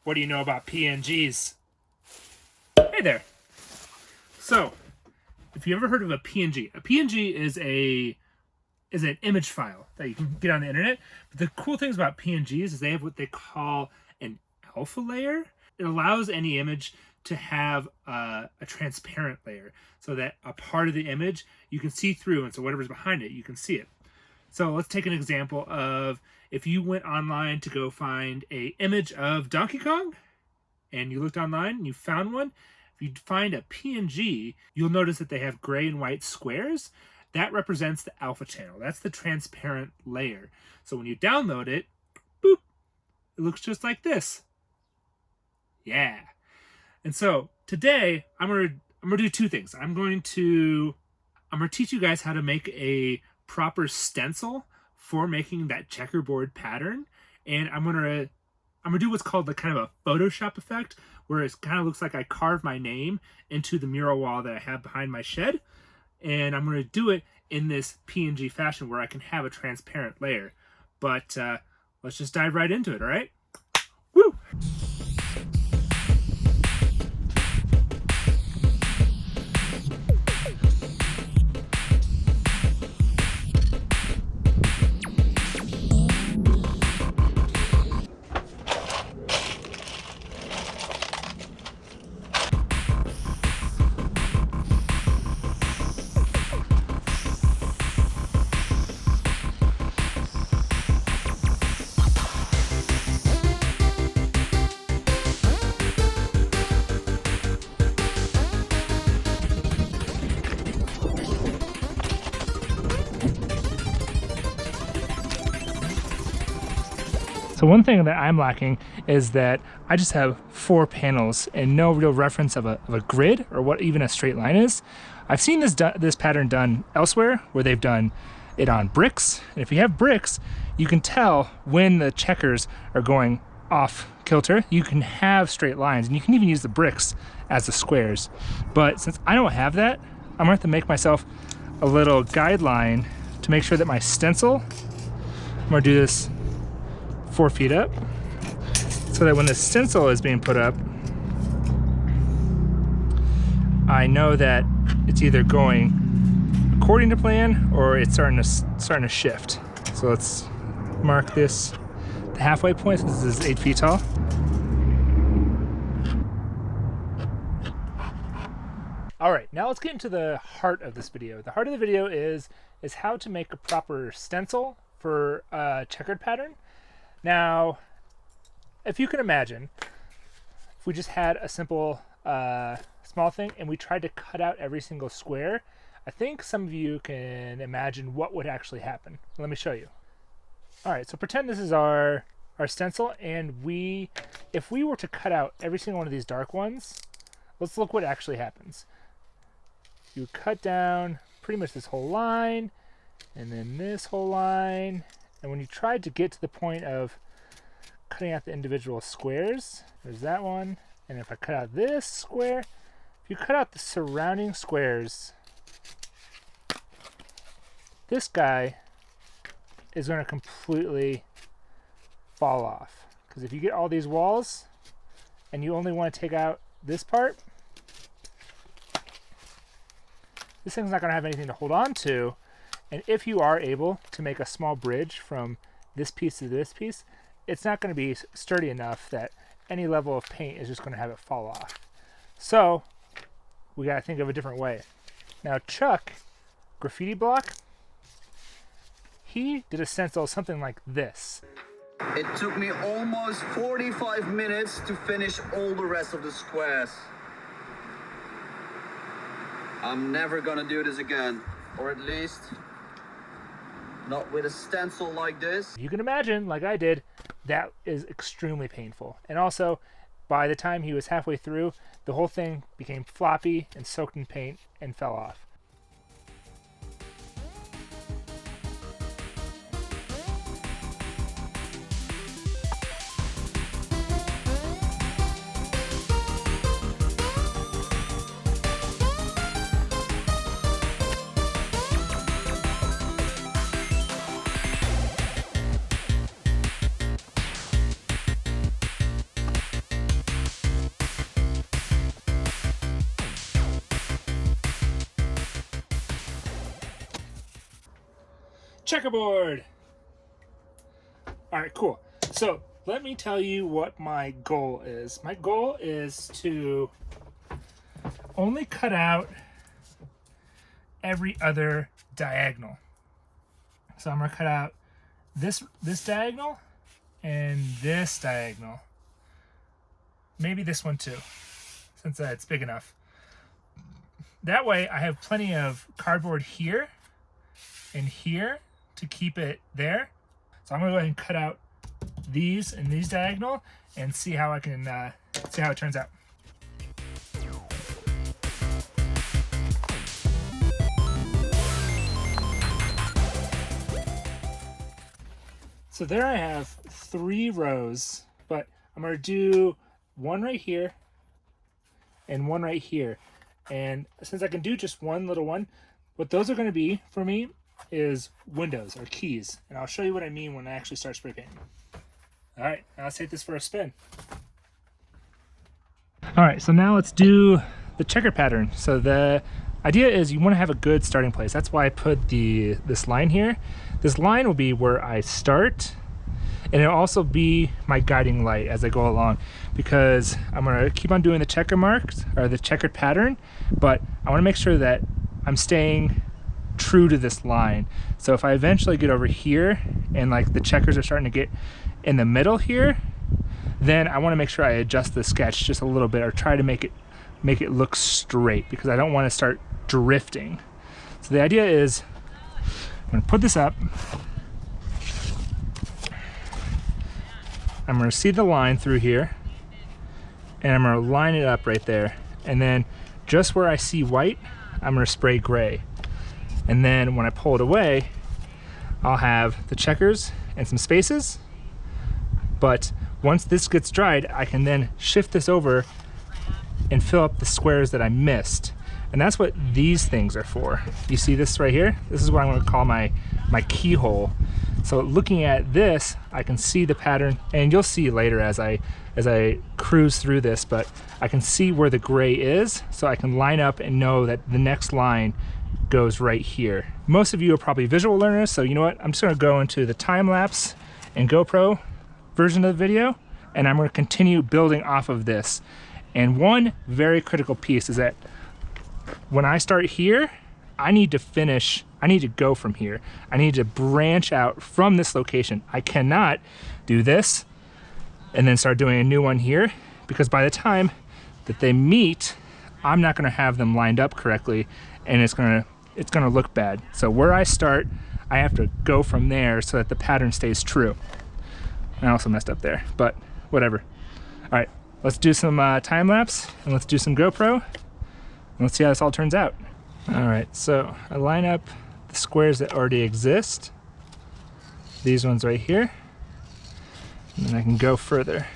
What do you know about PNGs? Hey there. So, if you ever heard of a PNG is an image file that you can get on the internet. But the cool things about PNGs is they have what they call an alpha layer. It allows any image to have a transparent layer so that a part of the image you can see through, and so whatever's behind it, you can see it. So let's take an example of if you went online to go find an image of Donkey Kong and you looked online and you found one. If you find a PNG, you'll notice that they have gray and white squares. That represents the alpha channel. That's the transparent layer. So when you download it, boop, it looks just like this. Yeah. And so today I'm gonna do two things. I'm gonna teach you guys how to make a proper stencil for making that checkerboard pattern, and I'm gonna do what's called kind of a Photoshop effect, where it kind of looks like I carved my name into the mural wall that I have behind my shed, and I'm gonna do it in this PNG fashion where I can have a transparent layer. But let's just dive right into it, all right? Woo! So one thing that I'm lacking is that I just have 4 panels and no real reference of a grid or what even a straight line is. I've seen this pattern done elsewhere where they've done it on bricks. And if you have bricks, you can tell when the checkers are going off kilter. You can have straight lines and you can even use the bricks as the squares. But since I don't have that, I'm gonna have to make myself a little guideline to make sure that my stencil, I'm gonna do this 4 feet up, so that when the stencil is being put up, I know that it's either going according to plan or it's starting to shift. So let's mark this the halfway point since this is 8 feet tall. All right, now let's get into the heart of this video. The heart of the video is how to make a proper stencil for a checkered pattern. Now, if you can imagine, if we just had a simple small thing and we tried to cut out every single square, I think some of you can imagine what would actually happen. Let me show you. All right, so pretend this is our stencil, and if we were to cut out every single one of these dark ones, let's look what actually happens. You cut down pretty much this whole line, and then this whole line. And when you tried to get to the point of cutting out the individual squares, there's that one. And if I cut out this square, if you cut out the surrounding squares, this guy is going to completely fall off. Because if you get all these walls and you only want to take out this part, this thing's not going to have anything to hold on to. And if you are able to make a small bridge from this piece to this piece, it's not going to be sturdy enough that any level of paint is just going to have it fall off. So we got to think of a different way. Now Chuck, GraffitiBloq, he did a stencil something like this. It took me almost 45 minutes to finish all the rest of the squares. I'm never going to do this again, or at least not with a stencil like this. You can imagine, like I did, that is extremely painful. And also, by the time he was halfway through, the whole thing became floppy and soaked in paint and fell off. checkerboard. All right, cool. So let me tell you what my goal is. My goal is to only cut out every other diagonal. So I'm gonna cut out this diagonal and this diagonal. Maybe this one too, since it's big enough. That way I have plenty of cardboard here and here to keep it there. So I'm gonna go ahead and cut out these and these diagonal and see how I can see how it turns out. So there I have 3 rows, but I'm gonna do one right here and one right here. And since I can do just one little one, what those are gonna be for me is windows or keys. And I'll show you what I mean when I actually start spray painting. All right, now let's take this for a spin. All right, so now let's do the checker pattern. So the idea is you want to have a good starting place. That's why I put this line here. This line will be where I start, and it'll also be my guiding light as I go along, because I'm gonna keep on doing the checker marks or the checkered pattern, but I want to make sure that I'm staying true to this line. So if I eventually get over here and like the checkers are starting to get in the middle here, then I want to make sure I adjust the sketch just a little bit, or try to make it look straight, because I don't want to start drifting. So the idea is I'm going to put this up. I'm going to see the line through here, and I'm going to line it up right there. And then just where I see white, I'm going to spray gray. And then when I pull it away, I'll have the checkers and some spaces. But once this gets dried, I can then shift this over and fill up the squares that I missed. And that's what these things are for. You see this right here? This is what I'm going to call my keyhole. So looking at this, I can see the pattern, and you'll see later as I cruise through this, but I can see where the gray is, so I can line up and know that the next line goes right here. Most of you are probably visual learners, so you know what? I'm just going to go into the time-lapse and GoPro version of the video, and I'm going to continue building off of this. And one very critical piece is that when I start here, I need to go from here. I need to branch out from this location. I cannot do this and then start doing a new one here, because by the time that they meet, I'm not gonna have them lined up correctly, and it's gonna look bad. So where I start, I have to go from there so that the pattern stays true. I also messed up there, but whatever. All right, let's do some time lapse, and let's do some GoPro, and let's see how this all turns out. All right, so I line up the squares that already exist, these ones right here, and then I can go further.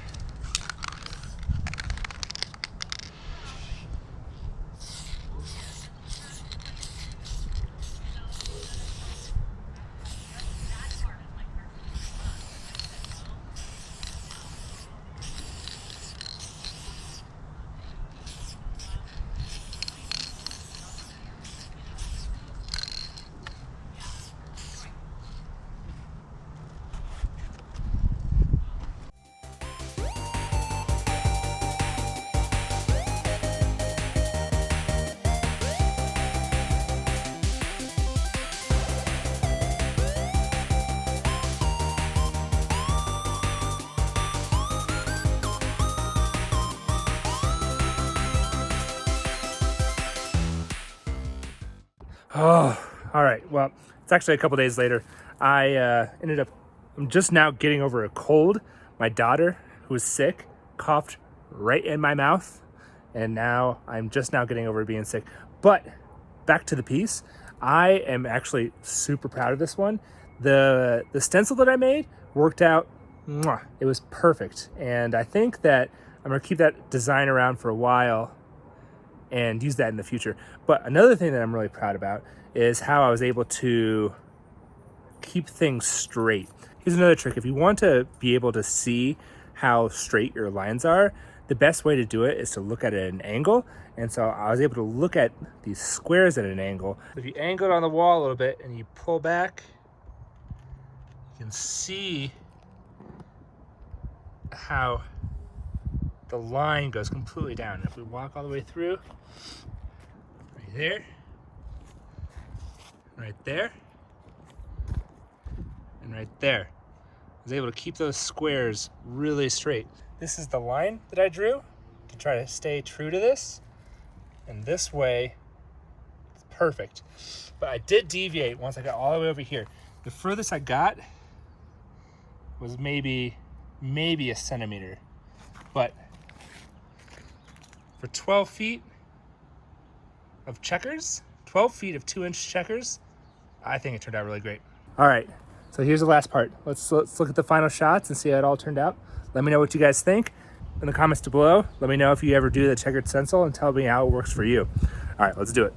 Oh, all right. Well, it's actually a couple days later. I'm just now getting over a cold. My daughter, who was sick, coughed right in my mouth, and now I'm just now getting over being sick. But back to the piece. I am actually super proud of this one. The stencil that I made worked out. Mwah, it was perfect, and I think that I'm gonna keep that design around for a while and use that in the future. But another thing that I'm really proud about is how I was able to keep things straight. Here's another trick. If you want to be able to see how straight your lines are, the best way to do it is to look at it at an angle. And so I was able to look at these squares at an angle. If you angle it on the wall a little bit and you pull back, can see how the line goes completely down. If we walk all the way through, right there, right there, and right there. I was able to keep those squares really straight. This is the line that I drew to try to stay true to this. And this way, it's perfect. But I did deviate once I got all the way over here. The furthest I got was maybe a centimeter. But for 12 feet of checkers, 12 feet of 2-inch checkers, I think it turned out really great. All right, so here's the last part. Let's look at the final shots and see how it all turned out. Let me know what you guys think in the comments below. Let me know if you ever do the checkered stencil and tell me how it works for you. All right, let's do it.